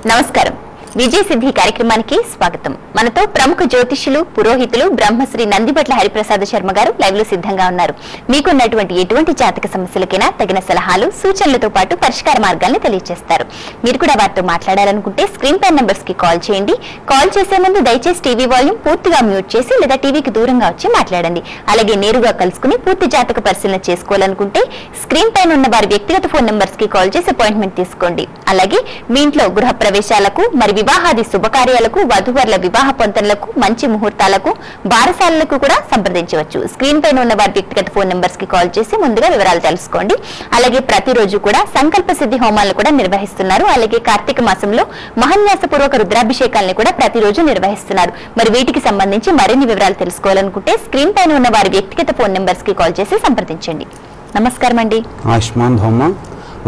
నమస్కారం. విజయ సిద్ధి కార్యక్రమానికి స్వాగతం. మనతో ప్రముఖ జ్యోతిష్యులు, పురోహితులు బ్రహ్మశ్రీ నందిబట్ల హరిప్రసాద శర్మ గారు లైవ్ లో సిద్ధంగా ఉన్నారు. మీకున్నటువంటి ఎటువంటి జాతక సమస్యలకైనా తగిన సలహాలు, సూచనలతో పాటు పరిష్కార మార్గాల్ని తెలియజేస్తారు. మీరు కూడా వారితో మాట్లాడాలనుకుంటే స్క్రీన్ పై నంబర్స్ కి కాల్ చేయండి. కాల్ చేసే ముందు దయచేసి టీవీ వాల్యూమ్ పూర్తిగా మ్యూట్ చేసి లేదా టీవీకి దూరంగా వచ్చి మాట్లాడండి. అలాగే నేరుగా కలుసుకుని పూర్తి జాతక పరిశీలన చేసుకోవాలనుకుంటే స్క్రీన్ పైన ఉన్న వారి వ్యక్తిగత ఫోన్ నంబర్స్ కి కాల్ చేసి అపాయింట్మెంట్ తీసుకోండి. అలాగే మీ ఇంట్లో గృహ ప్రవేశాలకు, మరి వివాహాది శుభకార్యాలకు, వధువర్ల వివాహ పొంతనలకు, మంచి ముహూర్తాలకు, బారసాలకు కూడా సంప్రదించవచ్చు. స్క్రీన్ పైన ఉన్న వారి వ్యక్తిగత ఫోన్ నంబర్స్ కి కాల్ చేసి ముందుగా వివరాలు తెలుసుకోండి. అలాగే ప్రతిరోజు కూడా సంకల్ప సిద్ధి హోమాలను కూడా నిర్వహిస్తున్నారు. అలాగే కార్తీక మాసంలో మహాన్యాసపూర్వక రుద్రాభిషేకాలను కూడా ప్రతిరోజు నిర్వహిస్తున్నారు. మరి వీటికి సంబంధించి మరిన్ని వివరాలు తెలుసుకోవాలనుకుంటే స్క్రీన్ పైన ఉన్న వారి వ్యక్తిగత ఫోన్ నంబర్స్ కి కాల్ చేసి సంప్రదించండి. నమస్కారం అండి. ఆయుష్మాన్ భౌమ.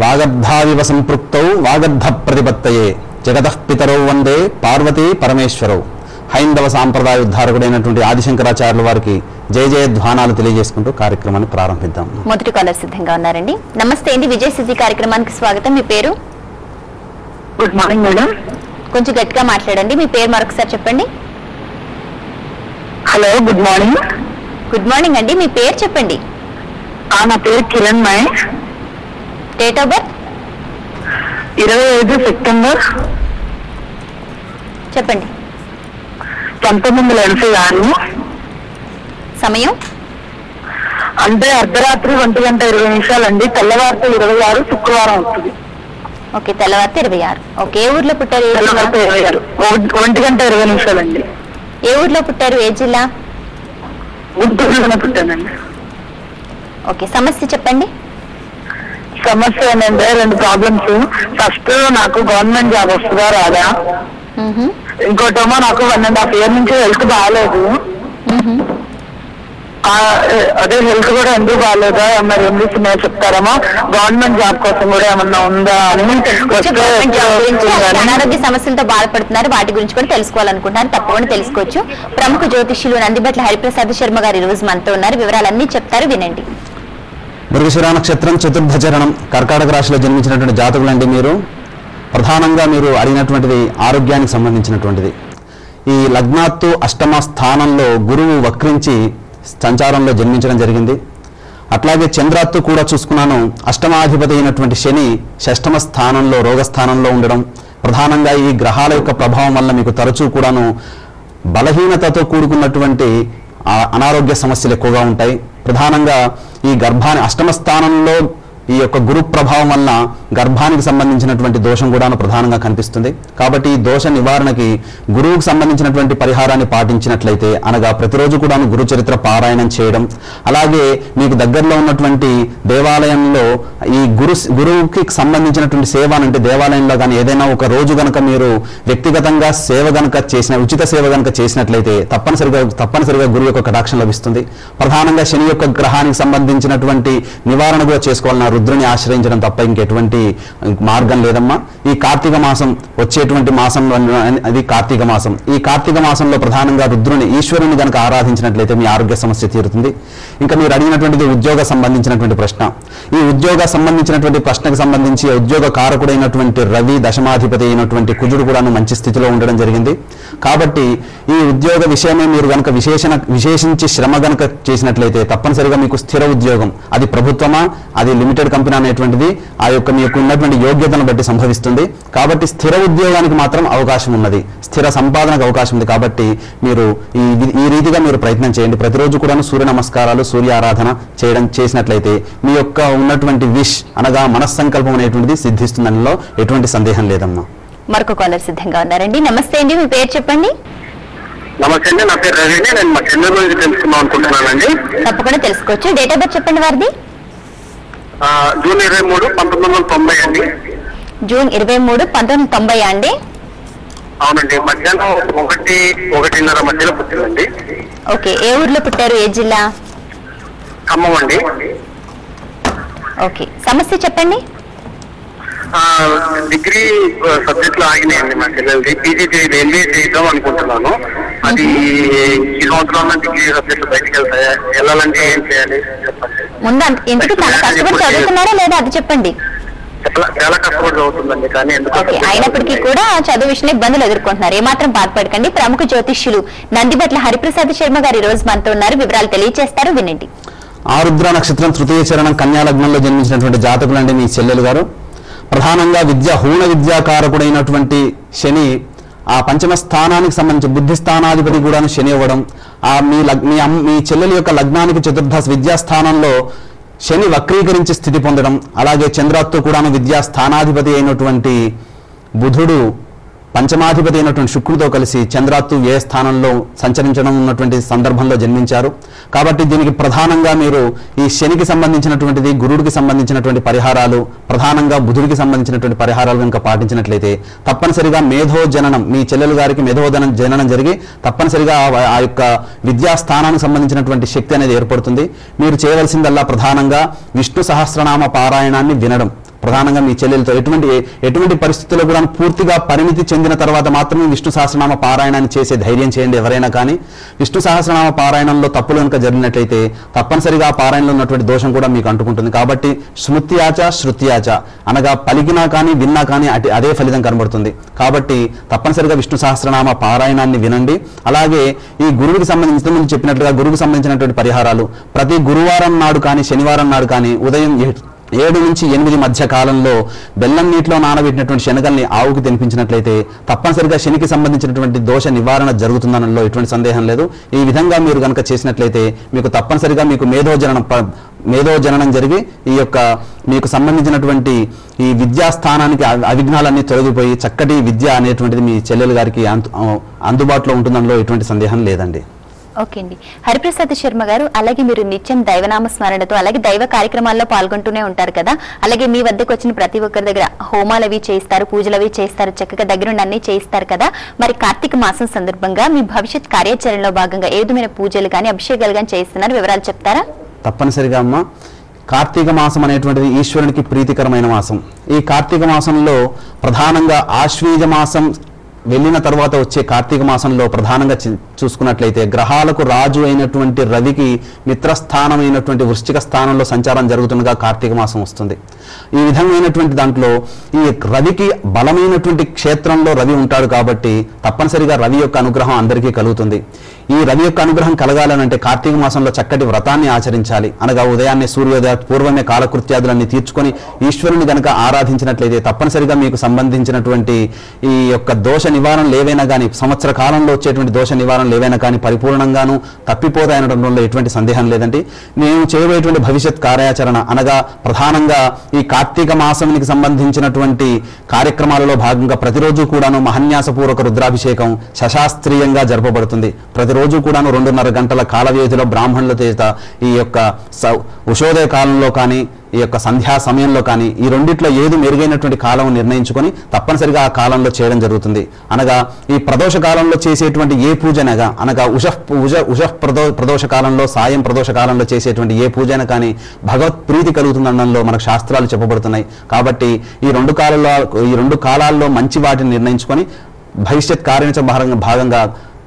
వాగర్ధావివ సంపృక్తౌ వాగర్ధ ప్రతిపత్తయే జగతః పితరౌ వందే పార్వతీ పరమేశ్వరౌ. హైందవ సాంప్రదాయ ఉద్ధారకుడైనటువంటి ఆదిశంకరాచార్యుల వారికి జయ జయధ్వానాలు తెలియజేసుకుంటూ కార్యక్రమాన్ని ప్రారంభిద్దాం. మొదటి కాలర్ సిద్ధంగా ఉన్నారండి. నమస్తే అండి. విజయ సిద్ధి కార్యక్రమానికి స్వాగతం. మీ పేరు? Good morning madam. కొంచెం గట్టిగా మాట్లాడండి. మీ పేరు మరొకసారి చెప్పండి. Hello, good morning. Good morning అండి. మీ పేరు చెప్పండి. నా పేరు Kiran my. Date of birth 25 September చెప్పండి. 1986. సమయం అంటే అర్ధరాత్రి 1:20 అండి. తెల్లవారితో 26, శుక్రవారం వస్తుంది. ఓకే, తెల్లవారితే 26. ఓకే, ఏ ఊర్లో పుట్టారు? తెల్లవారితో 26, 1:20 అండి. ఏ ఊర్లో పుట్టారు? ఏ జిల్లా? గుంటూరులోనే పుట్టానండి. ఓకే, సమస్య చెప్పండి. సమస్య ఏంటంటే 2 ప్రాబ్లమ్స్. ఫస్ట్, నాకు గవర్నమెంట్ జాబ్ వస్తుందా రాదా. ఇంకోటేమో నాకు 1.5 year నుంచి హెల్త్ బాగాలేదు. అదే హెల్త్ కూడా ఎందుకు బాగాలేదా, మరి ఏం చేస్తున్నాయో చెప్తారేమో. గవర్నమెంట్ జాబ్ కోసం కూడా ఏమన్నా ఉందా అని. అనారోగ్య సమస్యలతో బాధపడుతున్నారు, వాటి గురించి కూడా తెలుసుకోవాలనుకుంటున్నారు. తప్పకుండా తెలుసుకోవచ్చు. ప్రముఖ జ్యోతిష్యులు నందిబట్ల హరిప్రసాద శర్మ గారు ఈ రోజు మనతో ఉన్నారు. వివరాలన్నీ చెప్తారు, వినండి. మృగశిర నక్షత్రం, చతుర్థ చరణం, కర్కాటక రాశిలో జన్మించినటువంటి జాతకులండి. మీరు ప్రధానంగా మీరు అడిగినటువంటిది ఆరోగ్యానికి సంబంధించినటువంటిది. ఈ లగ్నాత్తు అష్టమ స్థానంలో గురువు వక్రించి సంచారంలో జన్మించడం జరిగింది. అట్లాగే చంద్రాత్తు కూడా చూసుకున్నాను. అష్టమాధిపతి అయినటువంటి శని షష్టమ స్థానంలో రోగస్థానంలో ఉండడం, ప్రధానంగా ఈ గ్రహాల యొక్క ప్రభావం వల్ల మీకు తరచూ కూడాను బలహీనతతో కూడుకున్నటువంటి అనారోగ్య సమస్యలు ఎక్కువగా ఉంటాయి. ప్రధానంగా ఈ గర్భాన్ని అష్టమ స్థానంలో ఈ యొక్క గురు ప్రభావం వల్ల గర్భానికి సంబంధించినటువంటి దోషం కూడాను ప్రధానంగా కనిపిస్తుంది. కాబట్టి ఈ దోష నివారణకి గురువుకు సంబంధించినటువంటి పరిహారాన్ని పాటించినట్లయితే, అనగా ప్రతిరోజు కూడాను గురు చరిత్ర పారాయణం చేయడం, అలాగే మీకు దగ్గరలో ఉన్నటువంటి దేవాలయంలో ఈ గురువుకి సంబంధించినటువంటి సేవ అంటే దేవాలయంలో కానీ ఏదైనా ఒక రోజు గనక మీరు వ్యక్తిగతంగా సేవ గనక చేసిన, ఉచిత సేవ గనక చేసినట్లయితే తప్పనిసరిగా గురువు యొక్క కటాక్షం లభిస్తుంది. ప్రధానంగా శని యొక్క గ్రహానికి సంబంధించినటువంటి నివారణ కూడా చేసుకోవాలన్న రుద్రుని ఆశ్రయించడం తప్ప ఇంకెటువంటి మార్గం లేదమ్మా. ఈ కార్తీక మాసం వచ్చేటువంటి మాసం, అది కార్తీక మాసం. ఈ కార్తీక మాసంలో ప్రధానంగా రుద్రుని, ఈశ్వరుని గనక ఆరాధించినట్లయితే మీ ఆరోగ్య సమస్య తీరుతుంది. ఇంకా మీరు అడిగినటువంటిది ఉద్యోగ సంబంధించినటువంటి ప్రశ్న. ఈ ఉద్యోగ సంబంధించినటువంటి ప్రశ్నకు సంబంధించి ఉద్యోగ కారకుడైనటువంటి రవి, దశమాధిపతి అయినటువంటి కుజుడు కూడా మంచి స్థితిలో ఉండడం జరిగింది. కాబట్టి ఈ ఉద్యోగ విషయమే మీరు గనక విశేషించి శ్రమ గనక చేసినట్లయితే తప్పనిసరిగా మీకు స్థిర ఉద్యోగం, అది ప్రభుత్వమా, అది లిమిటెడ్ కంపెనీ అనేటువంటిది ఆ యొక్క మీకు ఉన్నటువంటి యోగ్యతను బట్టి సంభవిస్తుంది. కాబట్టి స్థిర ఉద్యోగానికి మాత్రం అవకాశం ఉన్నది, స్థిర సంపాదనకు అవకాశం ఉంది. కాబట్టి మీరు ఈ రీతిగా మీరు ప్రయత్నం చేయండి. ప్రతిరోజు కూడా సూర్య నమస్కారాలు, సూర్య ఆరాధన చేసినట్లయితే మీ యొక్క ఉన్నటువంటి విష్ అనగా మనస్సంకల్పం అనేటువంటిది సిద్ధిస్తుందనలో ఎటువంటి సందేహం లేదమ్మా. మరొక కాలర్ సిద్ధంగా ఉన్నారండి. నమస్తే అండి. మీ పేరు చెప్పండి. నమస్తే అండి, నా పేరు రవి. నేను మా చెన్నై గురించి తెలుసుకుందాం అనుకుంటున్నానండి. తప్పకుండా తెలుసుకోవచ్చు. డేట్ ఆఫ్ బర్త్ చెప్పండి వారిది. జూన్ 23, 1990 అండి. జూన్ 23, 1990 అండి. అవునండి, మధ్యాహ్నం 1-1:30 మధ్యలో పుట్టిందండి. ఓకే, ఏ ఊర్లో పుట్టారు? ఏ జిల్లా? ఖమ్మం అండి. ఓకే, సమస్య చెప్పండి. డిగ్రీ సబ్జెక్ట్ లో ఆగినాయండి మా చెల్లెలది. పీజీ ఎంబీఏ చేద్దాం అనుకుంటున్నాను. అది ఈ సంవత్సరంలో డిగ్రీ సబ్జెక్ట్ బయటకు వెళ్ళాలంటే ఏం చేయాలి చెప్పండి. ముందు ఎందుకు చాలా కష్టపడి చదువుతున్నారా లేదా అది చెప్పండి. చాలా కష్టపడి చదువుతుందండి. కానీ ఓకే, అయినప్పటికీ కూడా చదువు విషయంలో ఇబ్బందులు ఎదుర్కొంటున్నారు. ఏమాత్రం బాధపడకండి. ప్రముఖ జ్యోతిష్యులు నందిబట్ల హరిప్రసాద్ శర్మ గారు ఈ రోజు మనతో ఉన్నారు. వివరాలు తెలియజేస్తారు, వినండి. ఆరుద్ర నక్షత్రం తృతీయ చరణం కన్యా లగ్నంలో జన్మించినటువంటి జాతకులండి మీ చెల్లెలు గారు. ప్రధానంగా హూణ విద్యాకారకుడైనటువంటి శని ఆ పంచమ స్థానానికి సంబంధించి బుద్ధి స్థానాధిపతి కూడా శని ఇవ్వడం, మీ చెల్లెలి యొక్క లగ్నానికి చతుర్థ విద్యాస్థానంలో శని వక్రీకరించి స్థితి పొందడం, అలాగే చంద్రాత్తు కూడాను విద్యా స్థానాధిపతి అయినటువంటి బుధుడు పంచమాధిపతి అయినటువంటి శుక్రుడితో కలిసి చంద్రాత్తు ఏ స్థానంలో సంచరించడం ఉన్నటువంటి సందర్భంలో జన్మించారు. కాబట్టి దీనికి ప్రధానంగా మీరు ఈ శనికి సంబంధించినటువంటిది, గురుడికి సంబంధించినటువంటి పరిహారాలు, ప్రధానంగా బుధుడికి సంబంధించినటువంటి పరిహారాలు కనుక పాటించినట్లయితే తప్పనిసరిగా మేధోజననం, మీ చెల్లెలు గారికి జననం జరిగి తప్పనిసరిగా ఆ యొక్క విద్యాస్థానానికి సంబంధించినటువంటి శక్తి అనేది ఏర్పడుతుంది. మీరు చేయవలసిందల్లా ప్రధానంగా విష్ణు సహస్రనామ పారాయణాన్ని వినడం. ప్రధానంగా మీ చెల్లెలతో ఎటువంటి పరిస్థితుల్లో కూడా పూర్తిగా పరిణితి చెందిన తర్వాత మాత్రమే విష్ణు సహస్రనామ పారాయణాన్ని చేసే ధైర్యం చేయండి ఎవరైనా. కానీ విష్ణు సహస్రనామ పారాయణంలో తప్పులు కనుక జరిగినట్లయితే తప్పనిసరిగా ఆ పారాయణలో ఉన్నటువంటి దోషం కూడా మీకు అంటుకుంటుంది. కాబట్టి స్మృత్యాచ శృత్యాచ అనగా పలికినా కానీ విన్నా కానీ అదే ఫలితం కనబడుతుంది. కాబట్టి తప్పనిసరిగా విష్ణు సహస్రనామ పారాయణాన్ని వినండి. అలాగే ఈ గురువుకి సంబంధించిన చెప్పినట్లుగా గురువుకి సంబంధించినటువంటి పరిహారాలు ప్రతి గురువారం నాడు కానీ శనివారం నాడు కానీ ఉదయం 7 నుంచి 8 మధ్య కాలంలో బెల్లం నీటిలో నానబెట్టినటువంటి శనగల్ని ఆవుకు తినిపించినట్లయితే తప్పనిసరిగా శనికి సంబంధించినటువంటి దోష నివారణ జరుగుతుందనలో ఎటువంటి సందేహం లేదు. ఈ విధంగా మీరు కనుక చేసినట్లయితే మీకు తప్పనిసరిగా మీకు మేధోజననం జరిగి ఈ యొక్క మీకు సంబంధించినటువంటి ఈ విద్యాస్థానానికి అవిఘ్నాలన్నీ తొలగిపోయి చక్కటి విద్య అనేటువంటిది మీ చెల్లెలు గారికి అందుబాటులో ఉంటుందనలో ఎటువంటి సందేహం లేదండి. ఓకే అండి. హరిప్రసాద్ శర్మ గారు, అలాగే మీరు నిత్యం దైవనామ స్మరణతో అలాగే దైవ కార్యక్రమాల్లో పాల్గొంటూనే ఉంటారు కదా, అలాగే మీ వద్దకు వచ్చిన ప్రతి ఒక్కరి దగ్గర హోమాలు అవి చేస్తారు, పూజలు అవి చేస్తారు, చక్కగా దగ్గరుండి అన్ని చేయిస్తారు కదా. మరి కార్తీక మాసం సందర్భంగా మీ భవిష్యత్ కార్యాచరణలో భాగంగా ఏ విధమైన పూజలు కానీ అభిషేకాలు కానీ చేస్తున్నారు, వివరాలు చెప్తారా? తప్పనిసరిగా అమ్మ. కార్తీక మాసం అనేటువంటిది ఈశ్వరునికి ప్రీతికరమైన మాసం. ఈ కార్తీక మాసంలో ప్రధానంగా ఆశ్వీజ మాసం వెళ్ళిన తర్వాత వచ్చే కార్తీక మాసంలో ప్రధానంగా చూసుకున్నట్లయితే గ్రహాలకు రాజు అయినటువంటి రవికి మిత్రస్థానమైనటువంటి వృశ్చిక స్థానంలో సంచారం జరుగుతుండగా కార్తీక మాసం వస్తుంది. ఈ విధమైనటువంటి దాంట్లో ఈ రవికి బలమైనటువంటి క్షేత్రంలో రవి ఉంటాడు కాబట్టి తప్పనిసరిగా రవి యొక్క అనుగ్రహం అందరికీ కలుగుతుంది. ఈ రవి యొక్క అనుగ్రహం కలగాలనంటే కార్తీక మాసంలో చక్కటి వ్రతాన్ని ఆచరించాలి. అనగా ఉదయాన్నే సూర్యోదయ పూర్వమే కాలకృత్యాదులన్నీ తీర్చుకొని ఈశ్వరుని గనక ఆరాధించినట్లయితే తప్పనిసరిగా మీకు సంబంధించినటువంటి ఈ యొక్క దోష నివారణలు ఏవైనా కానీ, సంవత్సర కాలంలో వచ్చేటువంటి దోష నివారణలు ఏవైనా కానీ పరిపూర్ణంగాను తప్పిపోతాయనడంలో ఎటువంటి సందేహం లేదండి. నేను చేయబోయేటువంటి భవిష్యత్ కార్యాచరణ అనగా ప్రధానంగా ఈ కార్తీక మాసానికి సంబంధించినటువంటి కార్యక్రమాలలో భాగంగా ప్రతిరోజు కూడాను మహన్యాసపూర్వక రుద్రాభిషేకం శశాస్త్రీయంగా జరపబడుతుంది. ప్రతిరోజు కూడాను 2.5 గంటల కాల వ్యవధిలో బ్రాహ్మణుల చేత ఈ యొక్క ఉషోదయ కాలంలో కానీ ఈ యొక్క సంధ్యా సమయంలో కానీ ఈ రెండిట్లో ఏది మెరుగైనటువంటి కాలం నిర్ణయించుకొని తప్పనిసరిగా ఆ కాలంలో చేయడం జరుగుతుంది. అనగా ఈ ప్రదోష కాలంలో చేసేటువంటి ఏ పూజనగా అనగా ఉషః ప్రదోష కాలంలో, సాయం ప్రదోష కాలంలో చేసేటువంటి ఏ పూజన కానీ భగవత్ ప్రీతి కలుగుతుందనడంలో మనకు శాస్త్రాలు చెప్పబడుతున్నాయి. కాబట్టి ఈ రెండు కాలాల్లో మంచి వాటిని నిర్ణయించుకొని భవిష్యత్ కార్యాచరణ భాగంగా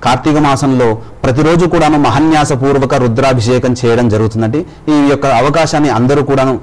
కార్తీక మాసంలో ప్రతిరోజు కూడాను మహన్యాసపూర్వక రుద్రాభిషేకం చేయడం జరుగుతుందండి. ఈ యొక్క అవకాశాన్ని అందరూ కూడాను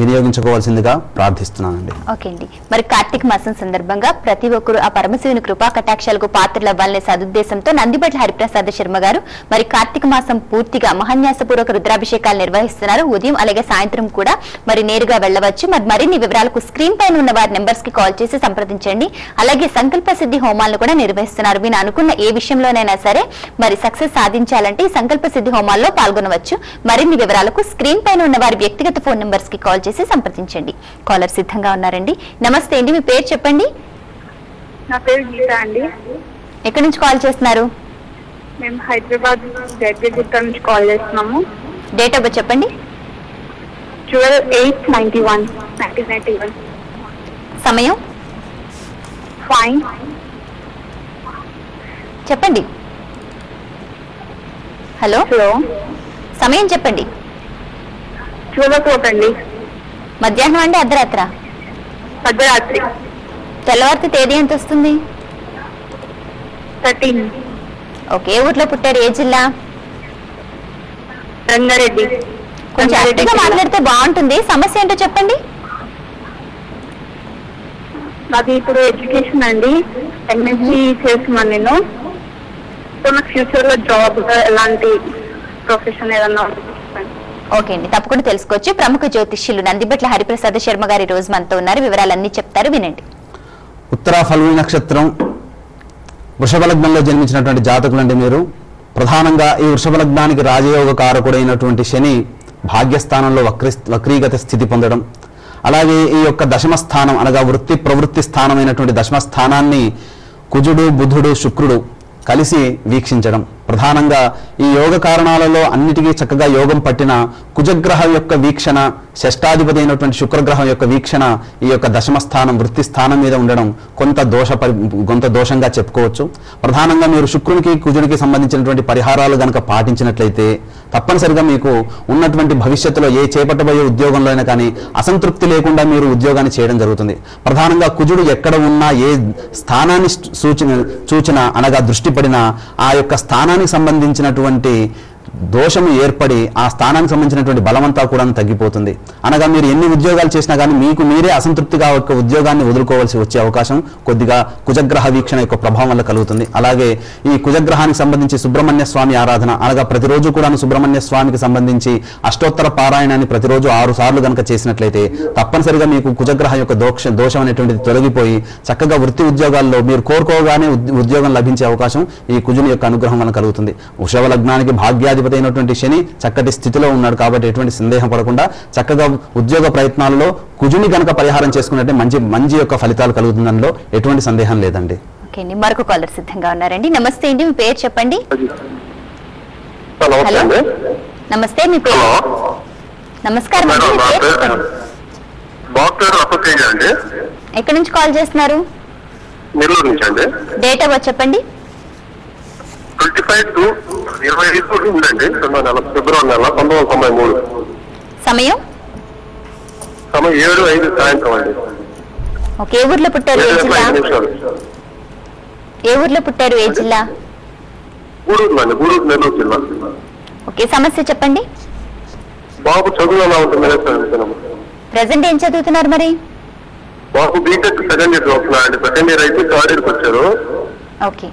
వినియోగించుకోవాల్సిందిగా ప్రార్థిస్తున్నానండి. ఓకే అండి. మరి కార్తీక మాసం సందర్భంగా ప్రతి ఒక్కరు ఆ పరమశివుని కృపా కటాక్షాలకు పాత్రలు అవ్వాలనే సదుద్దేశంతో నందిబట్ల హరిప్రసాద్ శర్మ గారు మరి కార్తీక మాసం పూర్తిగా మహాన్యాసపూర్వక రుద్రాభిషేకాలు నిర్వహిస్తున్నారు. ఉదయం అలాగే సాయంత్రం కూడా మరి నేరుగా వెళ్ళవచ్చు. మరి మరిన్ని వివరాలకు స్క్రీన్ పైన ఉన్న వారి నెంబర్స్ కి కాల్ చేసి సంప్రదించండి. అలాగే సంకల్ప సిద్ధి హోమాలను కూడా నిర్వహిస్తున్నారు. మీరు అనుకున్న ఏ విషయంలోనైనా సరే మరి సక్సెస్ సాధించాలంటే ఈ సంకల్ప సిద్ధి హోమాల్లో పాల్గొనవచ్చు. మరిన్ని వివరాలకు స్క్రీన్ పైన ఉన్న వారి వ్యక్తిగత ఫోన్ నెంబర్స్ కి కాల్ చేసి సంప్రదించండి. కాలర్ సిద్ధంగా ఉన్నారండి. నమస్తే అండి, మీ పేరు చెప్పండి. నా పేరు గీత అండి. ఎక్కడి నుంచి కాల్ చేస్తున్నారు? మేము హైదరాబాద్ జడ్జిగుట్ట నుంచి కాల్ చేస్తున్నాము. డేట్ ఆఫ్ బర్త్ చెప్పండి. 12/8/1991. సమయం ఫైన్ చెప్పండి. హలో, సమయం చెప్పండి. 12 o'clock అండి. మధ్యాహ్నం అండి, అర్ధరాత్ర? అర్ధరాత్రి. తెల్లవారితే తేదీ ఎంత వస్తుంది? 13. ఓకే. ఏ ఊర్లో పుట్టారు? ఏ జిల్లా? రంగారెడ్డి. కొంచెం అట్టిగా మాట్లాడితే బాగుంటుంది. సమస్య ఏంటో చెప్పండి. అది ఇప్పుడు ఎడ్యుకేషన్ అండి. ఎంఎస్సీ చేస్తున్నాను నేను. సో నాకు ఫ్యూచర్ లో జాబ్ ఎలాంటి ప్రొఫెషన్ ఏదన్నా ఉంటుంది. ఓకే అండి, తప్పకుండా తెలుసుకోవచ్చు. ప్రముఖ జ్యోతిష్యులు నందిబట్ల హరిప్రసాద్ శర్మ గారి రోజు మనతో ఉన్నారు. వివరాలన్నీ చెప్తారు, వినండి. ఉత్తరా ఫల్గుణి నక్షత్రం వృషభ లగ్నంలో జన్మించినటువంటి జాతకులండి మీరు. ప్రధానంగా ఈ వృషభ లగ్నానికి రాజయోగ కారకుడైనటువంటి శని భాగ్యస్థానంలో వక్రీగత స్థితి పొందడం, అలాగే ఈ యొక్క దశమ స్థానం అనగా వృత్తి ప్రవృత్తి స్థానమైనటువంటి దశమ స్థానాన్ని కుజుడు బుధుడు శుక్రుడు కలిసి వీక్షించడం. ప్రధానంగా ఈ యోగ కారణాలలో అన్నిటికీ చక్కగా యోగం పట్టిన కుజగ్రహం యొక్క వీక్షణ, షష్టాధిపతి అయినటువంటి శుక్రగ్రహం యొక్క వీక్షణ ఈ యొక్క దశమ స్థానం వృత్తి స్థానం మీద ఉండడం కొంత దోషంగా చెప్పుకోవచ్చు. ప్రధానంగా మీరు శుక్రునికి కుజునికి సంబంధించినటువంటి పరిహారాలు గనక పాటించినట్లయితే తప్పనిసరిగా మీకు ఉన్నటువంటి భవిష్యత్తులో ఏ చేపట్టబోయే ఉద్యోగంలో అయినా కానీ అసంతృప్తి లేకుండా మీరు ఉద్యోగాన్ని చేయడం జరుగుతుంది. ప్రధానంగా కుజుడు ఎక్కడ ఉన్నా ఏ స్థానాన్ని సూచన అనగా దృష్టి పడినా ఆ యొక్క స్థానానికి సంబంధించినటువంటి దోషము ఏర్పడి ఆ స్థానానికి సంబంధించినటువంటి బలమంతా కూడా తగ్గిపోతుంది. అనగా మీరు ఎన్ని ఉద్యోగాలు చేసినా కానీ మీకు మీరే అసంతృప్తిగా ఒక ఉద్యోగాన్ని వదులుకోవాల్సి వచ్చే అవకాశం కొద్దిగా కుజగ్రహ వీక్షణ యొక్క ప్రభావం వల్ల కలుగుతుంది. అలాగే ఈ కుజగ్రహానికి సంబంధించి సుబ్రహ్మణ్య స్వామి ఆరాధన అనగా ప్రతిరోజు కూడా సుబ్రహ్మణ్య స్వామికి సంబంధించి అష్టోత్తర పారాయణాన్ని ప్రతిరోజు 6 సార్లు కనుక చేసినట్లయితే తప్పనిసరిగా మీకు కుజగ్రహ యొక్క దోషం అనేటువంటిది తొలగిపోయి చక్కగా వృత్తి ఉద్యోగాల్లో మీరు కోరుకోగానే ఉద్యోగం లభించే అవకాశం ఈ కుజుని యొక్క అనుగ్రహం వల్ల కలుగుతుంది. వృషభ లగ్నానికి భాగ్యాధిపతి అయినటువంటి శని చక్కటి స్థితిలో ఉన్నాడు కాబట్టి ఎటువంటి సందేహం పడకుండా చక్కగా ఉద్యోగ ప్రయత్నాలలో కుజుని గనక పరిహారం చేసుకున్నట్టే మంచి యొక్క ఫలితాలు కలుగుతుందనలో ఎటువంటి సందేహం లేదండి. ఓకే అండి, మరొక కాలర్ సిద్ధంగా ఉన్నారండి. నమస్తే అండి, మీ పేరు చెప్పండి. హలో, నమస్తే, మీ పేరు? నమస్కారం అండి, మీ పేరు చెప్పండి. ఎక్కడి నుంచి కాల్ చేస్తున్నారు? నెల్లూరు నుంచి అండి. డేట్ ఆఫ్ బర్త్ చెప్పండి. 25/25 ఉందండి, ఫిబ్రవరి నెల 1993. సమయం 7:05 సాయంత్రం అండి. ఓకే, ఏ ఊర్లో పుట్టారు? ఏ జిల్లా? ఏ ఊర్లో పుట్టారు? ఏ జిల్లా? గూడూరు అండి, గూడూరు నెల్లూరు జిల్లా. ఓకే, సమస్య చెప్పండి. బాబు చదువు ఎలా ఉంటుంది? ప్రెసెంట్ ఏం చదువుతున్నారు మరి? బాబు బీటెక్ సెకండ్ ఇయర్ చదువుతున్నారండి. సెకండ్ ఇయర్ అయితే థర్డ్ ఇయర్కి వచ్చారు. ఓకే,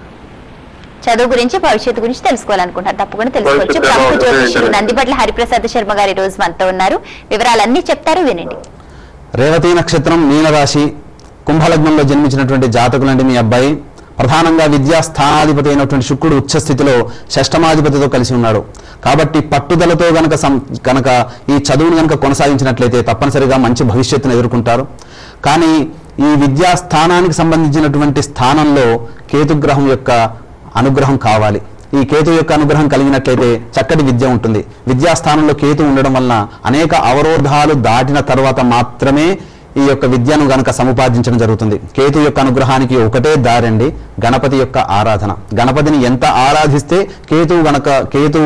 చదువు గురించి భవిష్యత్తు గురించి తెలుసుకోవాలనుకుంటారు, తప్పకుండా తెలుసుకోవచ్చు. ప్రముఖ జ్యోతిష్యులు నందిబట్ల హరిప్రసాద్ శర్మ గారి రోజు మనతో ఉన్నారు. వివరాలన్నీ చెప్తారు, వినండి. రేవతి నక్షత్రం మీనరాశి కుంభలగ్నంలో జన్మించినటువంటి జాతకులండి మీ అబ్బాయి. ప్రధానంగా విద్యా స్థానాధిపతి అయినటువంటి శుక్రుడు ఉచ్చస్థితిలో షష్టమాధిపతితో కలిసి ఉన్నాడు కాబట్టి పట్టుదలతో గనక ఈ చదువును గనక కొనసాగించినట్లయితే తప్పనిసరిగా మంచి భవిష్యత్తును ఎదుర్కొంటారు. కానీ ఈ విద్యా స్థానానికి సంబంధించినటువంటి స్థానంలో కేతుగ్రహం యొక్క అనుగ్రహం కావాలి. ఈ కేతు యొక్క అనుగ్రహం కలిగినట్లయితే చక్కటి విద్య ఉంటుంది. విద్యాస్థానంలో కేతు ఉండడం వలన అనేక అవరోధాలు దాటిన తర్వాత మాత్రమే ఈ యొక్క విద్యను గనక సముపార్జించడం జరుగుతుంది. కేతు యొక్క అనుగ్రహానికి ఒకటే దారండి, గణపతి యొక్క ఆరాధన. గణపతిని ఎంత ఆరాధిస్తే కేతు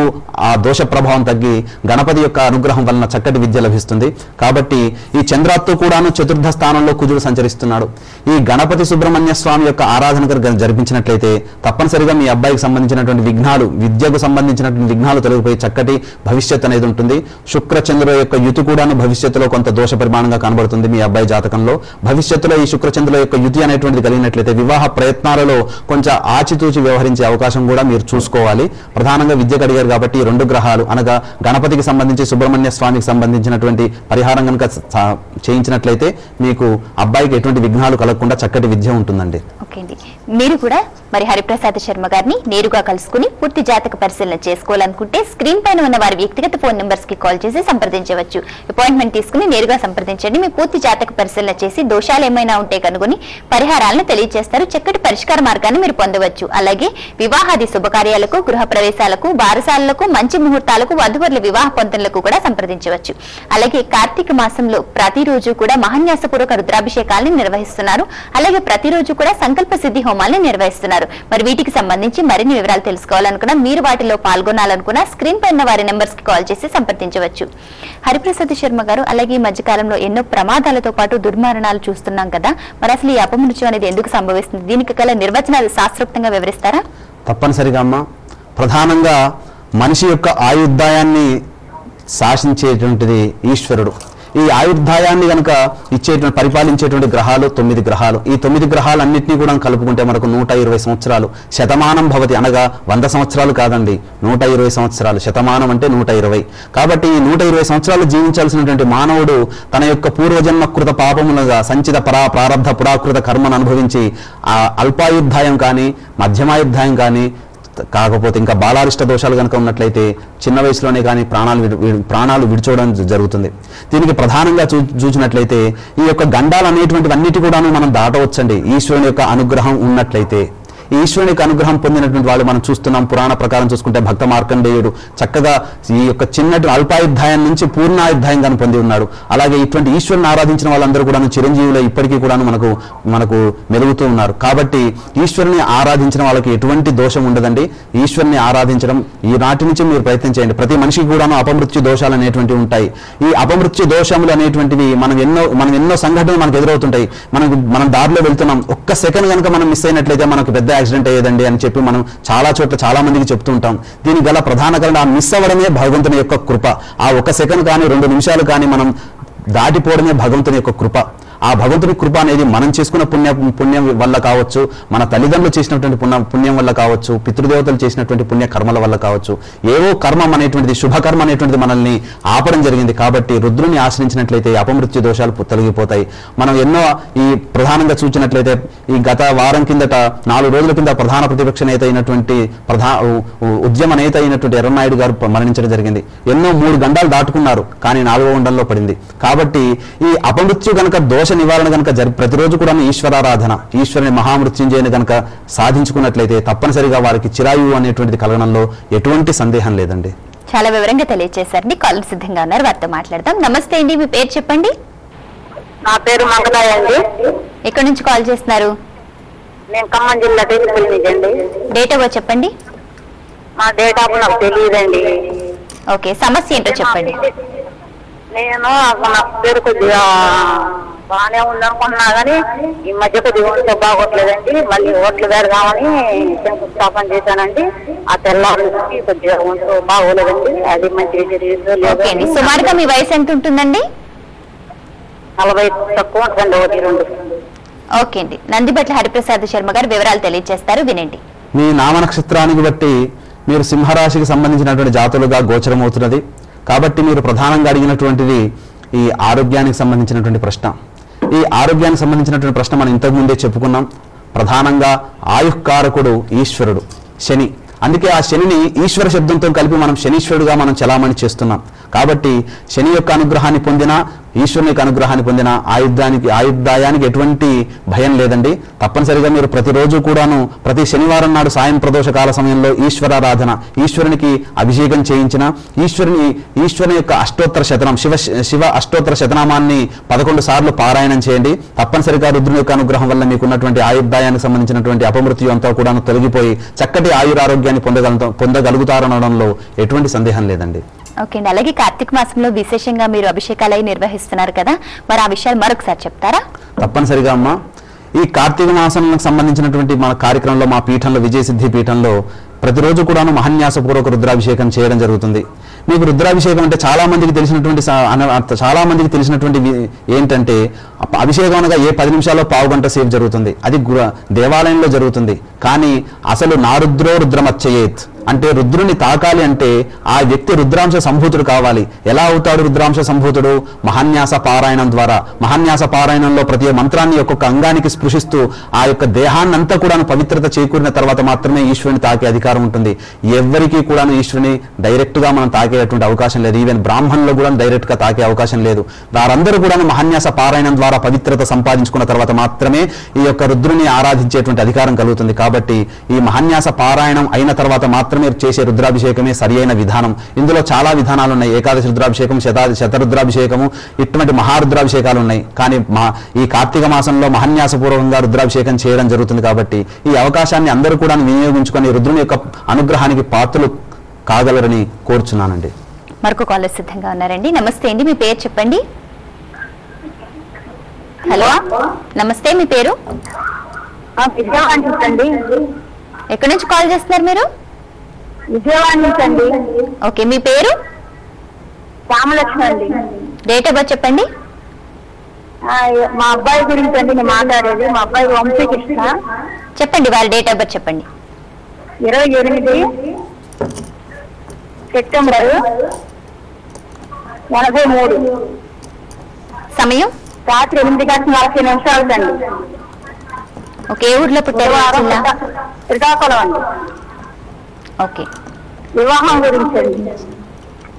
ఆ దోష ప్రభావం తగ్గి గణపతి యొక్క అనుగ్రహం వలన చక్కటి విద్య లభిస్తుంది. కాబట్టి ఈ చంద్రాత్తు కూడాను చతుర్థ స్థానంలో కుజుడు సంచరిస్తున్నాడు. ఈ గణపతి సుబ్రహ్మణ్య స్వామి యొక్క ఆరాధన జరిపించినట్లయితే తప్పనిసరిగా మీ అబ్బాయికి సంబంధించినటువంటి విఘ్నాలు, విద్యకు సంబంధించినటువంటి విఘ్నాలు తొలగిపోయి చక్కటి భవిష్యత్తు అనేది ఉంటుంది. శుక్ర చంద్రుల యొక్క యుతి కూడాను భవిష్యత్తులో కొంత దోష పరిమాణంగా కనబడుతుంది మీ అబ్బాయి జాతకంలో. భవిష్యత్తులో ఈ శుక్రచంద్రుల యొక్క యుతి అనేటువంటిది కలిగినట్లయితే వివాహ ప్రయత్నాలలో కొంచెం ఆచితూచి వ్యవహరించే అవకాశం కూడా మీరు చూసుకోవాలి. ప్రధానంగా విద్యకు అడిగారు కాబట్టి ఈ 2 గ్రహాలు అనగా గణపతికి సంబంధించి సుబ్రహ్మణ్య స్వామికి సంబంధించినటువంటి పరిహారం కనుక చేయించినట్లయితే మీకు అబ్బాయికి ఎటువంటి విఘ్నాలు కలగకుండా చక్కటి విద్య ఉంటుందండి. ఓకే అండి, మీరు కూడా మరి హరిప్రసాద్ శర్మ గారిని నేరుగా కలుసుకుని పూర్తి జాతక పరిశీలన చేసుకోవాలనుకుంటే స్క్రీన్ పైన ఉన్న వారి వ్యక్తిగత ఫోన్ నెంబర్స్ కి కాల్ చేసి సంప్రదించవచ్చు. అపాయింట్మెంట్ తీసుకుని నేరుగా సంప్రదించండి. మీ పూర్తి జాతక పరిశీలన చేసి దోషాలు ఏమైనా ఉంటే కనుగొని పరిహారాలను తెలియజేస్తారు. చక్కటి పరిష్కార మార్గాన్ని మీరు పొందవచ్చు. అలాగే వివాహాది శుభకార్యాలకు, గృహ ప్రవేశాలకు, బారసాలకు, మంచి ముహూర్తాలకు, వధువరుల వివాహ పొందనలకు కూడా సంప్రదించవచ్చు. అలాగే కార్తీక మాసంలో ప్రతిరోజు కూడా మహాన్యాసపూర్వక రుద్రాభిషేకాలను నిర్వహిస్తున్నారు. అలాగే ప్రతిరోజు కూడా సంకల్ప సిద్ధి హోమాలను నిర్వహిస్తున్నారు. మరి వీటికి సంబంధించి మరిన్ని వివరాలు తెలుసుకోవాలనుకున్నా, మీరు వాటిలో పాల్గొనాలనుకున్నా స్క్రీన్ పైన వారి నెంబర్స్ కి కాల్ చేసి సంప్రదించవచ్చు. హరిప్రసాద్ శర్మ గారు, అలాగే ఈ మధ్యకాలంలో ఎన్నో ప్రమాదాలతో పాటు దుర్మరణాలు చూస్తున్నాం కదా, మరి అసలు ఈ అపమృత్యు అనేది ఎందుకు సంభవిస్తుంది? దీనికి గల నిర్వచనాలు శాస్త్రోక్తంగా వివరిస్తారా? తప్పనిసరిగా అమ్మా. ప్రధానంగా మనిషి యొక్క ఆయుర్దాయాన్ని శాసించేటువంటిది ఈశ్వరుడు. ఈ ఆయుర్దాయాన్ని కనుక ఇచ్చేటువంటి పరిపాలించేటువంటి గ్రహాలు 9 గ్రహాలు. ఈ 9 గ్రహాలన్నింటినీ కూడా కలుపుకుంటే మనకు 120 సంవత్సరాలు. శతమానం భవతి అనగా 100 సంవత్సరాలు కాదండి, 120 సంవత్సరాలు. శతమానం అంటే 120. కాబట్టి ఈ 120 సంవత్సరాలు జీవించాల్సినటువంటి మానవుడు తన యొక్క పూర్వజన్మకృత పాపములుగా సంచిత ప్రారబ్ధ పురాకృత కర్మను అనుభవించి ఆ అల్పాయుర్దాయం కానీ మధ్యమాయుర్దాయం కానీ కాకపోతే ఇంకా బాలారిష్ట దోషాలు కనుక ఉన్నట్లయితే చిన్న వయసులోనే కానీ ప్రాణాలు విడిచోవడం జరుగుతుంది. దీనికి ప్రధానంగా చూసినట్లయితే ఈ యొక్క గండాలు అనేటువంటివన్నిటి కూడాను మనం దాటవచ్చండి ఈశ్వరుని యొక్క అనుగ్రహం ఉన్నట్లయితే. ఈశ్వరుని యొక్క అనుగ్రహం పొందినటువంటి వాళ్ళు మనం చూస్తున్నాం. పురాణ ప్రకారం చూసుకుంటే భక్త మార్కండేయుడు చక్కగా ఈ యొక్క చిన్నటి అల్పాయుర్దాయం నుంచి పూర్ణాయుర్దాయం కానీ పొంది ఉన్నాడు. అలాగే ఇటువంటి ఈశ్వరుని ఆరాధించిన వాళ్ళందరూ కూడా చిరంజీవులు ఇప్పటికీ కూడా మనకు మెలుగుతూ ఉన్నారు. కాబట్టి ఈశ్వరుని ఆరాధించిన వాళ్ళకి ఎటువంటి దోషం ఉండదండి. ఈశ్వరుని ఆరాధించడం ఈనాటి నుంచి మీరు ప్రయత్నం చేయండి. ప్రతి మనిషికి కూడాను అపమృత్యు దోషాలు అనేటువంటివి ఉంటాయి. ఈ అపమృత్యు దోషములు అనేటువంటివి మనం ఎన్నో సంఘటనలు మనకు ఎదురవుతుంటాయి. మనం దారిలో వెళ్తున్నాం, ఒక్క సెకండ్ కనుక మనం మిస్ అయినట్లయితే మనకు పెద్ద యాక్సిడెంట్ అయ్యేదండి అని చెప్పి మనం చాలా చోట్ల చాలా మందికి చెప్తూ ఉంటాం. దీనికి గల ప్రధాన కారణం ఆ మిస్ అవ్వడమే భగవంతుని యొక్క కృప. ఆ 1 సెకండ్ కానీ 2 నిమిషాలు కానీ మనం దాటిపోవడమే భగవంతుని యొక్క కృప. ఆ భగవంతుని కృప అనేది మనం చేసుకున్న పుణ్యం వల్ల కావచ్చు, మన తల్లిదండ్రులు చేసినటువంటి పుణ్యం వల్ల కావచ్చు, పితృదేవతలు చేసినటువంటి పుణ్య కర్మల వల్ల కావచ్చు. ఏవో కర్మం అనేటువంటిది శుభకర్మ అనేటువంటిది మనల్ని ఆపడం జరిగింది. కాబట్టి రుద్రుని ఆశ్రయించినట్లయితే అపమృత్యు దోషాలు తొలగిపోతాయి. మనం ఎన్నో ఈ ప్రధానంగా చూసినట్లయితే ఈ గత వారం కిందట 4 రోజుల కింద ప్రధాన ప్రతిపక్ష నేత అయినటువంటి ఉద్యమ నేత అయినటువంటి ఎర్రనాయుడు గారు మరణించడం జరిగింది. ఎన్నో 3 గండాలు దాటుకున్నారు, కానీ 4వ గండంలో పడింది. కాబట్టి ఈ అపమృత్యు కనుక దోష నివారణ కనుక ప్రతిరోజు కూడా ఈశ్వరారాధన, ఈశ్వరుని మహామృత్యుంజయని కనుక సాధించుకున్నట్లయితే తప్పనిసరిగా వారికి చిరాయువు అనేటువంటిది కలగడంలో ఎటువంటి సందేహం లేదండి. చాలా వివరంగా తెలియజేశారండి. కాల్ సిద్ధంగా ఉన్నారు, వారితో మాట్లాడదాం. నమస్తే అండి, మీ పేరు చెప్పండి. నా పేరు మంగళాయ అండి. ఎక్కడి నుంచి కాల్ చేస్తున్నారు? నేను ఖమ్మం జిల్లా అండి. డేట్ ఆఫ్ బర్త్ చెప్పండి. మా డేట్ ఆఫ్ నాకు తెలియదండి. ఓకే, సమస్య ఏంటో చెప్పండి. నేను నా పేరు కొద్దిగా బాగానే ఉందనుకున్నా కానీ ఈ మధ్య కొద్దిగా ఒంట్లో బాగోట్లేదండి. మళ్ళీ ఓట్లు పెడదామని శంకుస్థాపన చేశానండి. ఆ తెల్లారి కొద్దిగా ఒంట్లో బాగోలేదండి. అది మంచి ఓకే. సుమారుగా మీ వయసు ఎంత ఉంటుందండి? 40 తక్కువ ఉంటుందండి, 1-2. ఓకే అండి, నందిబట్ల హరిప్రసాద్ శర్మ గారు వివరాలు తెలియజేస్తారు, వినండి. మీ నామ నక్షత్రానికి బట్టి మీరు సింహరాశికి సంబంధించినటువంటి జాతులుగా గోచరమవుతున్నది. కాబట్టి మీరు ప్రధానంగా అడిగినటువంటిది ఈ ఆరోగ్యానికి సంబంధించినటువంటి ప్రశ్న. ఈ ఆరోగ్యానికి సంబంధించినటువంటి ప్రశ్న మనం ఇంతకుముందే చెప్పుకున్నాం. ప్రధానంగా ఆయుఃకారకుడు ఈశ్వరుడు శని. అందుకే ఆ శనిని ఈశ్వర శబ్దంతో కలిపి మనం శనీశ్వరుడుగా మనం చలామణి చేస్తున్నాం. కాబట్టి శని యొక్క అనుగ్రహాన్ని పొందిన, ఈశ్వరుని యొక్క అనుగ్రహాన్ని పొందిన ఆయుర్దాయానికి ఎటువంటి భయం లేదండి. తప్పనిసరిగా మీరు ప్రతిరోజు కూడాను ప్రతి శనివారం నాడు సాయం ప్రదోష కాల సమయంలో ఈశ్వరారాధన, ఈశ్వరునికి అభిషేకం చేయించిన, ఈశ్వరుని యొక్క అష్టోత్తర శతనం శివ అష్టోత్తర శతనామాన్ని 11 సార్లు పారాయణం చేయండి. తప్పనిసరిగా రుద్రుని యొక్క అనుగ్రహం వల్ల మీకున్నటువంటి ఆయుర్దాయానికి సంబంధించినటువంటి అపమృత్యు అంతా కూడాను తొలగిపోయి చక్కటి ఆయురారోగ్యాన్ని పొందగలుగుతారనడంలో ఎటువంటి సందేహం లేదండి. ఓకే అండి, అలాగే కార్తీక మాసంలో విశేషంగా మీరు అభిషేకాలు నిర్వహిస్తున్నారు కదా, మరి ఆ విషయాలు మరొకసారి చెప్తారా? తప్పనిసరిగా అమ్మా. ఈ కార్తీక మాసానికి సంబంధించినటువంటి మన కార్యక్రమంలో మా పీఠంలో, విజయసిద్ధి పీఠంలో ప్రతిరోజు కూడాను మహాన్యాసపూర్వక రుద్రాభిషేకం చేయడం జరుగుతుంది. మీకు రుద్రాభిషేకం అంటే చాలా మందికి తెలిసినటువంటి ఏంటంటే అభిషేకం అనగా ఏ 10 నిమిషాల్లో పావు గంట సేపు జరుగుతుంది. అది దేవాలయంలో జరుగుతుంది. కానీ అసలు నారుద్రో రుద్రమచ్చయేత్ అంటే రుద్రుని తాకాలి అంటే ఆ వ్యక్తి రుద్రాంశ సంభూతుడు కావాలి. ఎలా అవుతాడు రుద్రాంశ సంభూతుడు? మహాన్యాస పారాయణం ద్వారా. మహాన్యాస పారాయణంలో ప్రతి మంత్రాన్ని ఒక్కొక్క అంగానికి స్పృశిస్తూ ఆ యొక్క దేహాన్నంతా కూడా పవిత్రత చేకూరిన తర్వాత మాత్రమే ఈశ్వరుని తాకే అధికారం ఉంటుంది. ఎవరికీ కూడా ఈశ్వరుని డైరెక్ట్ గా మనం తాకేటువంటి అవకాశం లేదు. ఈవెన్ బ్రాహ్మణులు కూడా డైరెక్ట్ గా తాకే అవకాశం లేదు. వారందరూ కూడా మహాన్యాస పారాయణం ద్వారా పవిత్రత సంపాదించుకున్న తర్వాత మాత్రమే ఈ యొక్క రుద్రుని ఆరాధించేటువంటి అధికారం కలుగుతుంది. కాబట్టి ఈ మహాన్యాస పారాయణం అయిన తర్వాత మాత్రమే చేసే రుద్రాభిషేకమే సరి అయిన విధానం. ఇందులో చాలా విధానాలు ఉన్నాయి. ఏకాదశి రుద్రాభిషేకం, శతరుద్రాభిషేకము, ఇటువంటి మహారుద్రాభిషేకాలు ఉన్నాయి. కానీ ఈ కార్తీక మాసంలో మహాన్యాసపూర్వకంగా రుద్రాభిషేకం చేయడం జరుగుతుంది. కాబట్టి ఈ అవకాశాన్ని అందరూ కూడా వినియోగించుకొని రుద్రుని యొక్క అనుగ్రహానికి పాత్రలు కాగలరని కోరుచున్నానండి. మరొక కాలర్ సిద్ధంగా ఉన్నారండి. నమస్తే అండి, మీ పేరు చెప్పండి. హలో, నమస్తే, మీ పేరు? ఎక్కడి నుంచి కాల్ చేస్తున్నారు మీరు? విజయవాడ నుంచి అండి. ఓకే, మీ పేరు? రామలక్ష్మి అండి. డేట్ ఆఫ్ బర్త్ చెప్పండి. మా అబ్బాయి గురించి అండి నేను మాట్లాడేది. మా అబ్బాయి వంశీకృష్ణ. చెప్పండి, వారి డేట్ ఆఫ్ బర్త్ చెప్పండి. 28 సెప్టెంబర్ 83. సమయం రాత్రి 8:40 అండి. ఓకే, ఏ ఊర్లో పుట్టారు? జిల్లా? శ్రీకాకుళం అండి. ఓకే, వివాహం గురించి అండి.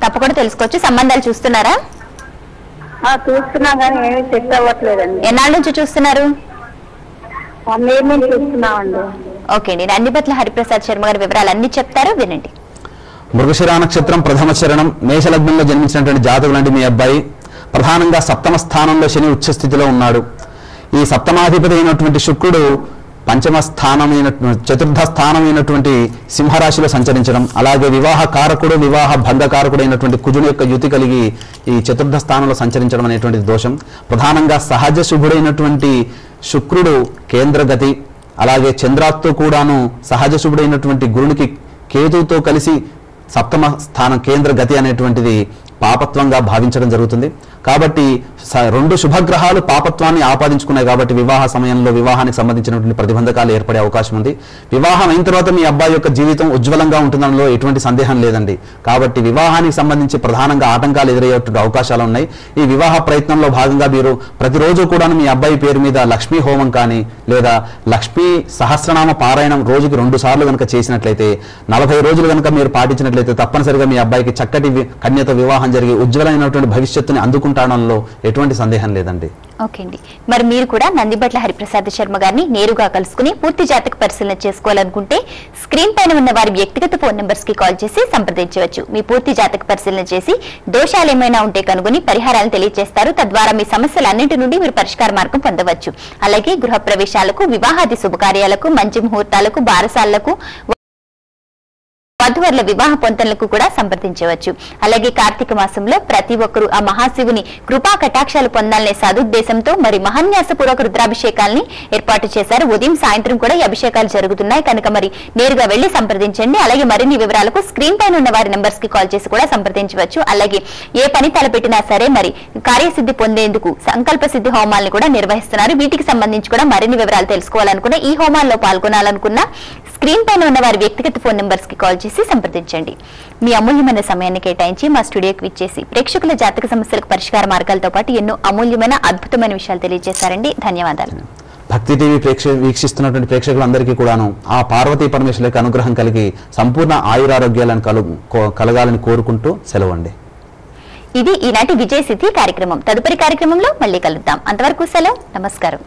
తప్పకుండా తెలుసుకోవచ్చు. సంబంధాలు చూస్తున్నారా? చూస్తున్నా కానీ ఏమీ సెట్ అవ్వట్లేదండి. ఎన్నాళ్ళ నుంచి చూస్తున్నారు? 1 year నుంచి చూస్తున్నామండి. ఓకే అండి, నందిబట్ల హరిప్రసాద్ శర్మ గారి వివరాలు అన్ని చెప్తారు, వినండి. మృగశిర నక్షత్రం ప్రథమ చరణం మేషలగ్నంలో జన్మించినటువంటి జాతకులండి మీ అబ్బాయి. ప్రధానంగా సప్తమ స్థానంలో శని ఉచ్చ స్థితిలో ఉన్నాడు. ఈ సప్తమాధిపతి అయినటువంటి శుక్రుడు పంచమ స్థానమైన చతుర్థ స్థానమైనటువంటి సింహరాశిలో సంచరించడం, అలాగే వివాహ కారకుడు వివాహ భంగకారకుడు అయినటువంటి కుజుని యొక్క యుతి కలిగి ఈ చతుర్థ స్థానంలో సంచరించడం అనేటువంటి దోషం. ప్రధానంగా సహజ శుభుడైనటువంటి శుక్రుడు కేంద్రగతి, అలాగే చంద్రాత్తో కూడాను సహజ శుభుడైనటువంటి గురునికి కేతువుతో కలిసి సప్తమ స్థానం కేంద్ర గతి అనేటువంటిది పాపత్వంగా భావించడం జరుగుతుంది. కాబట్టి 2 శుభగ్రహాలు పాపత్వాన్ని ఆపాదించుకున్నాయి. కాబట్టి వివాహ సమయంలో వివాహానికి సంబంధించినటువంటి ప్రతిబంధకాలు ఏర్పడే అవకాశం ఉంది. వివాహం అయిన తర్వాత మీ అబ్బాయి యొక్క జీవితం ఉజ్వలంగా ఉంటుందనలో ఎటువంటి సందేహం లేదండి. కాబట్టి వివాహానికి సంబంధించి ప్రధానంగా ఆటంకాలు ఎదురయ్యేటువంటి అవకాశాలు ఉన్నాయి. ఈ వివాహ ప్రయత్నంలో భాగంగా మీరు ప్రతిరోజు కూడా మీ అబ్బాయి పేరు మీద లక్ష్మీ హోమం కానీ లేదా లక్ష్మీ సహస్రనామ పారాయణం రోజుకి 2 సార్లు కనుక చేసినట్లయితే 40 రోజులు కనుక మీరు పాటించినట్లయితే తప్పనిసరిగా మీ అబ్బాయికి చక్కటి కన్యతో వివాహం జరిగి ఉజ్వలమైనటువంటి భవిష్యత్తుని అందుకుంటాడంలో ఎటువంటి సందేహం లేదండి. ఓకే అండి, మరి మీరు కూడా నందిబట్ల హరిప్రసాద్ శర్మ గారిని నేరుగా కలుసుకుని పూర్తి జాతక పరిశీలన చేసుకోవాలనుకుంటే స్క్రీన్ పైన ఉన్న వారి వ్యక్తిగత ఫోన్ నెంబర్స్ కి కాల్ చేసి సంప్రదించవచ్చు. మీ పూర్తి జాతక పరిశీలన చేసి దోషాలు ఏమైనా ఉంటే కనుగొని పరిహారాలను తెలియజేస్తారు. తద్వారా మీ సమస్యలన్నింటి నుండి మీరు పరిష్కార మార్గం పొందవచ్చు. అలాగే గృహ ప్రవేశాలకు, వివాహాది శుభకార్యాలకు, మంచి ముహూర్తాలకు, బారసాలకు, వధువర్ల వివాహ పొంతనలకు కూడా సంప్రదించవచ్చు. అలాగే కార్తీక మాసంలో ప్రతి ఒక్కరూ ఆ మహాశివుని కృపా కటాక్షాలు పొందాలనే సదుద్దేశంతో మరి మహాన్యాసపూర్వక రుద్రాభిషేకాల్ని ఏర్పాటు చేశారు. ఉదయం సాయంత్రం కూడా ఈ అభిషేకాలు జరుగుతున్నాయి కనుక మరి నేరుగా వెళ్లి సంప్రదించండి. అలాగే మరిన్ని వివరాలకు స్క్రీన్ పైన ఉన్న వారి నెంబర్స్ కి కాల్ చేసి కూడా సంప్రదించవచ్చు. అలాగే ఏ పని తలపెట్టినా సరే మరి కార్యసిద్ధి పొందేందుకు సంకల్ప సిద్ధి హోమాలను కూడా నిర్వహిస్తున్నారు. వీటికి సంబంధించి కూడా మరిన్ని వివరాలు తెలుసుకోవాలనుకున్నా, ఈ హోమాల్లో పాల్గొనాలనుకున్నా స్క్రీన్ పైన ఉన్న వారి వ్యక్తిగత ఫోన్ నెంబర్స్ కి కాల్ చేసి సంప్రదించండి. మీ అమూల్యమైన సమయాన్ని కేటాయించి మా స్టూడియోకి విచ్చేసి ప్రేక్షకుల జాతక సమస్యలకు పరిష్కార మార్గాలతో పాటు ఎన్నో అమూల్యమైన అద్భుతమైన విషయాలు తెలియజేశారండి. ధన్యవాదాలు. భక్తి టీవీ వీక్షిస్తున్నటువంటి ప్రేక్షకులందరికీ కూడాను ఆ పార్వతీ పరమేశ్వరులకు అనుగ్రహం కలిగి సంపూర్ణ ఆయురారోగ్యాలను కలగాలని కోరుకుంటూ సెలవండి. ఇది ఈనాటి విజయ సిద్ధి కార్యక్రమం. తదుపరి కార్యక్రమంలో మళ్ళీ కలుద్దాం. అంతవరకు సెలవు, నమస్కారం.